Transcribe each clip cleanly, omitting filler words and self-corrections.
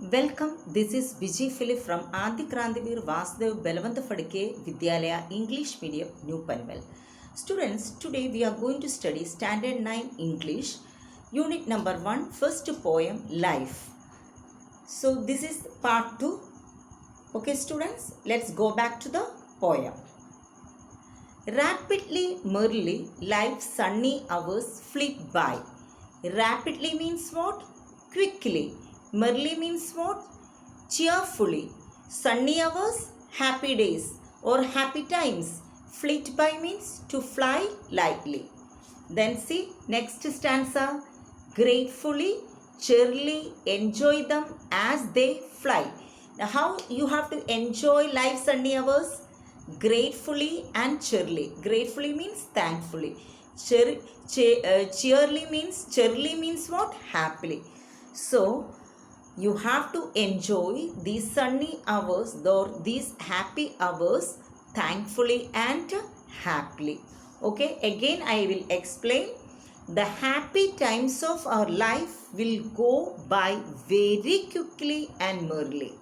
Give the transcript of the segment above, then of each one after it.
Welcome, this is Vijay Philip from Adi Krandivir Vasudev Belavantha Phadke Vidyalaya English Medium, New Panvel. Students, today we are going to study Standard 9 English, Unit number 1, first poem, Life. So this is part 2. Okay students, let's go back to the poem. Rapidly, merrily, life's sunny hours flit by. Rapidly means what? Quickly. Merrily means what? Cheerfully. Sunny hours, happy days or happy times. Flit by means to fly lightly. Then see next stanza. Gratefully, cheerily enjoy them as they fly. Now how you have to enjoy life's sunny hours? Gratefully and cheerily. Gratefully means thankfully. Cheerily means what? Happily. So you have to enjoy these sunny hours or these happy hours thankfully and happily. Okay, again I will explain. The happy times of our life will go by very quickly and merrily.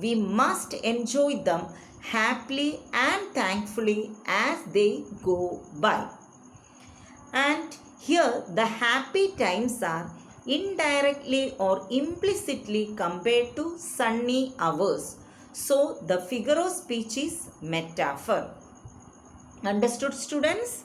We must enjoy them happily and thankfully as they go by. And here the happy times are indirectly or implicitly compared to sunny hours. So the figure of speech is metaphor. Understood students?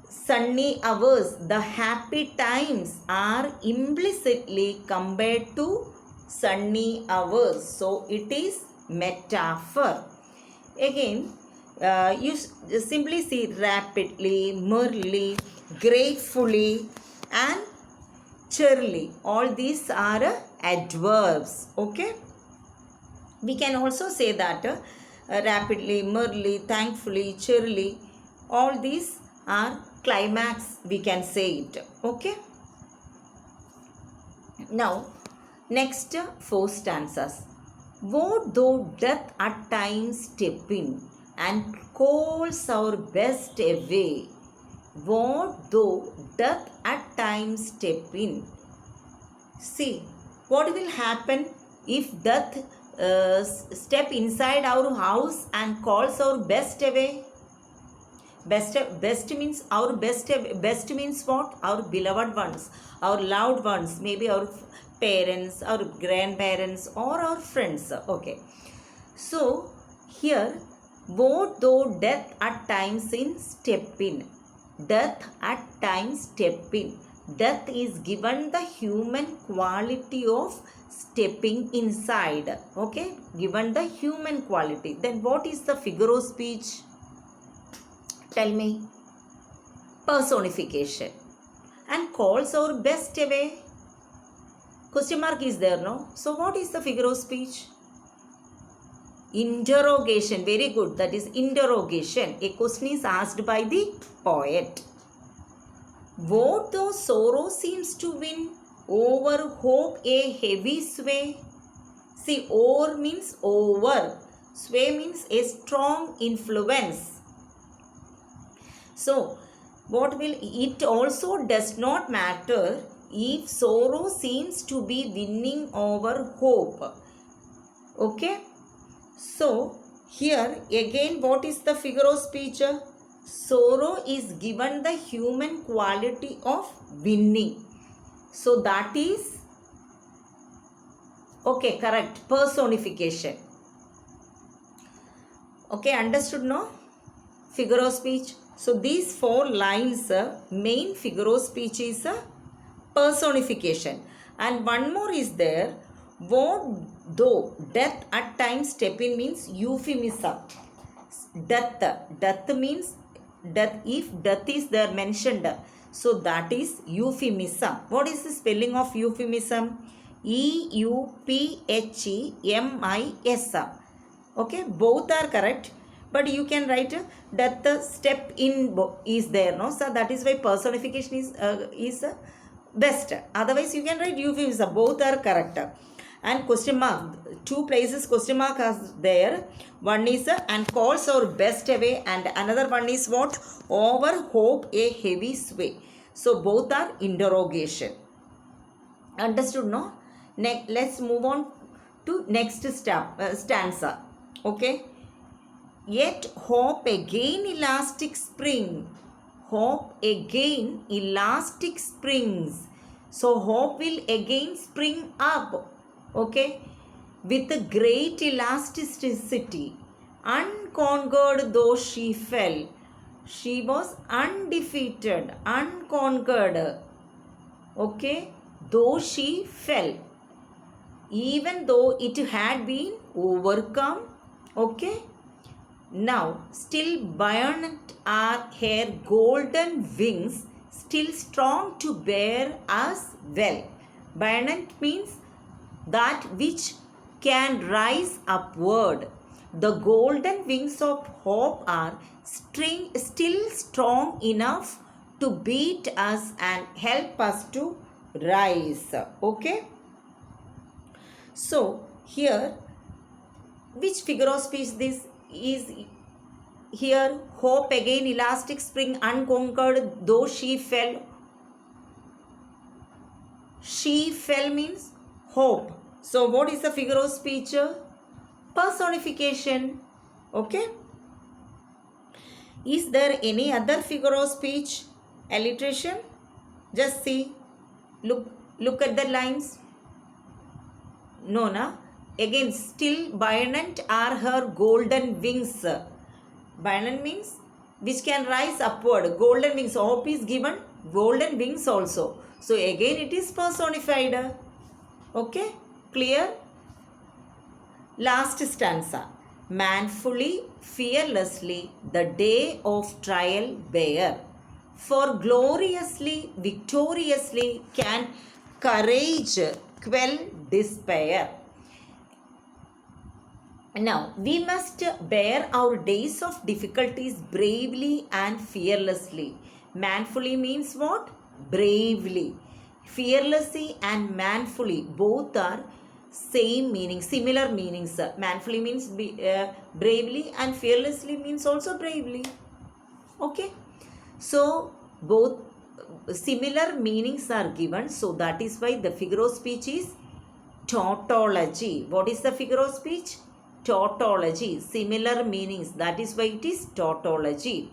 Sunny hours, the happy times are implicitly compared to sunny hours. So it is metaphor. Again, you simply see rapidly, merrily, gratefully and cheerily. All these are adverbs. Okay. We can also say that rapidly, merrily, thankfully, cheerily. All these are climax. We can say it. Okay. Now, next 4 stanzas. What though death at times step in and calls our best away? What though death at times step in? See, what will happen if death step inside our house and calls our best away? Best means our best means what? Our beloved ones, our loved ones, maybe our parents, our grandparents or our friends. Okay. So here, what though death at times in step in. Death at times step in. Death is given the human quality of stepping inside. Okay. Given the human quality. Then what is the figure of speech? Tell me. Personification. And calls our best away. Question mark is there, no? So what is the figure of speech? Interrogation. Very good. That is interrogation. A question is asked by the poet. What though sorrow seems to win over hope a heavy sway? See, over means over. Sway means a strong influence. So, what will it also does not matter if sorrow seems to be winning over hope. Okay. So, here again what is the figure of speech? Sorrow is given the human quality of winning. So, that is, okay, correct, personification. Okay, understood no? Figure of speech. So, these 4 lines, main figure of speech is personification. And one more is there. What though death at times step in means euphemism. Death means death. If death is there mentioned, so that is euphemism. What is the spelling of euphemism? EUPHEMIS. Okay, both are correct. But you can write death step in is there, no? So that is why personification is best. Otherwise you can write euphemism. Both are correct. And question mark, 2 places question mark is there. One is and calls our best away, and another one is what? Over hope a heavy sway. So both are interrogation. Understood, no? Let's move on to next stanza. Okay. Yet hope again elastic spring. Hope again elastic springs. So hope will again spring up. Okay. With a great elasticity. Unconquered though she fell, she was undefeated, unconquered. Okay. Though she fell, even though it had been overcome. Okay. Now, still buoyant are her golden wings, still strong to bear us well. Buoyant means that which can rise upward. The golden wings of hope are still strong enough to beat us and help us to rise. Okay. So, here, which figure of speech this is? Here, hope again elastic spring unconquered though she fell. She fell means hope. So what is the figure of speech? Personification. Okay. Is there any other figure of speech? Alliteration. Just see. Look at the lines. No, na. Again, still buoyant are her golden wings. Buoyant means which can rise upward. Golden wings. Hope is given golden wings also. So again it is personified. Okay. Clear? Last stanza. Manfully, fearlessly, the day of trial bear. For gloriously, victoriously can courage quell despair. Now, we must bear our days of difficulties bravely and fearlessly. Manfully means what? Bravely. Fearlessly and manfully both are same meaning, similar meanings. Manfully means bravely and fearlessly means also bravely. Okay. So, both similar meanings are given. So, that is why the figure of speech is tautology. What is the figure of speech? Tautology. Similar meanings. That is why it is tautology.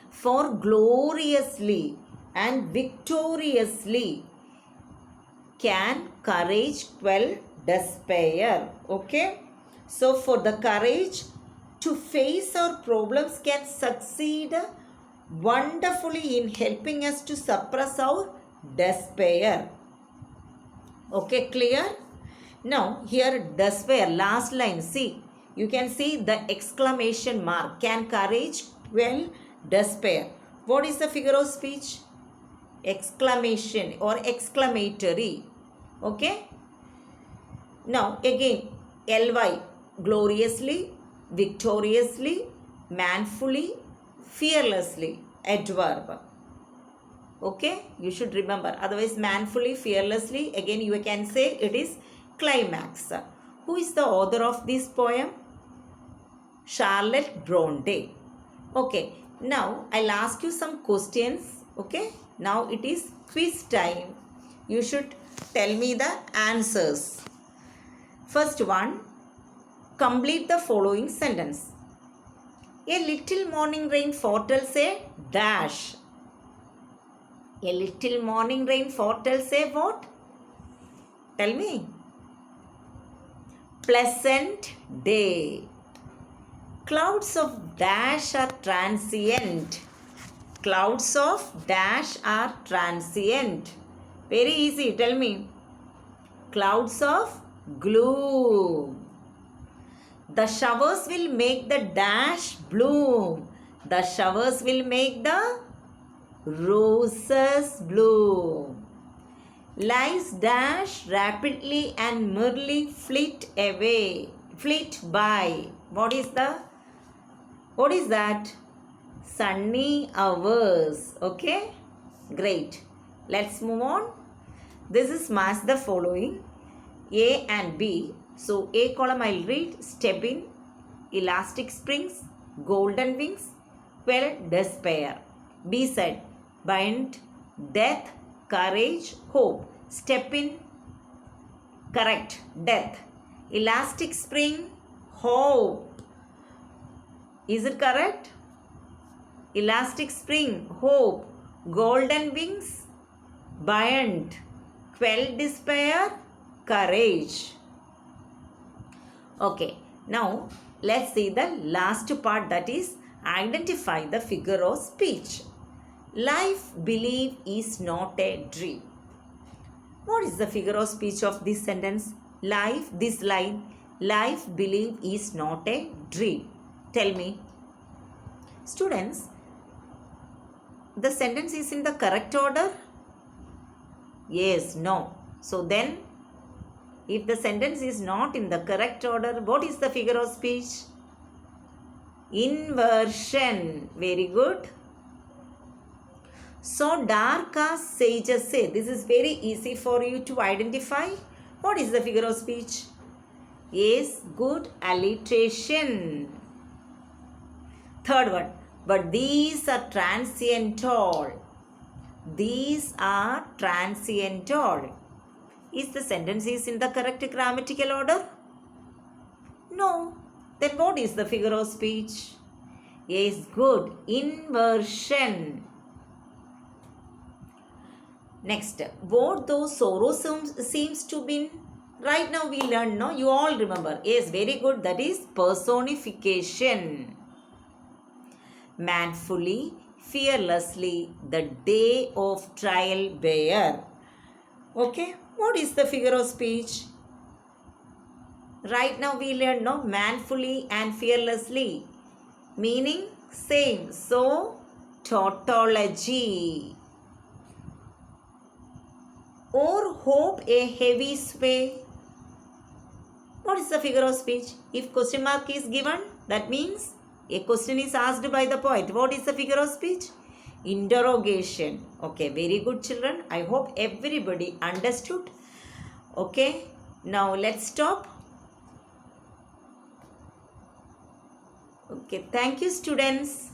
For gloriously and victoriously can courage quell despair. Okay. So for the courage to face our problems can succeed wonderfully in helping us to suppress our despair. Okay, clear? Now here despair, last line, see, you can see the exclamation mark. Can courage quell despair. What is the figure of speech? Exclamation or exclamatory. Okay. Now again ly, gloriously, victoriously, manfully, fearlessly, adverb. Okay, you should remember. Otherwise, manfully, fearlessly, again you can say it is climax. Who is the author of this poem? Charlotte Bronte. Okay, now I'll ask you some questions. Okay, now it is quiz time. You should tell me the answers. First one, complete the following sentence. A little morning rain foretells a dash. A little morning rain foretells a what? Tell me. Pleasant day. Clouds of dash are transient. Clouds of dash are transient. Very easy. Tell me. Clouds of gloom. The showers will make the dash bloom. The showers will make the roses bloom. Lies dash rapidly and merrily flit away, flit by. What is that? Sunny hours. Okay, great. Let's move on. This is match the following A and B. So A column I'll read. Step in, elastic springs, golden wings, quell despair. B said bind death, courage, hope. Step in, correct, death. Elastic spring, hope. Is it correct? Elastic spring, hope. Golden wings, buoyant. Quell despair, courage. Okay, now let's see the last part, that is identify the figure of speech. Life, believe, is not a dream. What is the figure of speech of this sentence? Life, this line, life, believe, is not a dream. Tell me. Students, the sentence is in the correct order? Yes, no. So then, if the sentence is not in the correct order, what is the figure of speech? Inversion. Very good. So dark as sages say. This is very easy for you to identify. What is the figure of speech? Yes, good, alliteration. Third one. But these are transient all. These are transient all. Is the sentence is in the correct grammatical order? No. Then what is the figure of speech? Yes, good, inversion. Next, what those sorrow seems to be. Right now we learn, no? You all remember. Yes, very good. That is personification. Manfully, fearlessly, the day of trial bear. Okay, what is the figure of speech? Right now we learn, no? Manfully and fearlessly. Meaning same. So, tautology. Or hope a heavy sway. What is the figure of speech? If question mark is given, that means a question is asked by the poet. What is the figure of speech? Interrogation. Okay, very good children. I hope everybody understood. Okay, now let's stop. Okay, thank you students.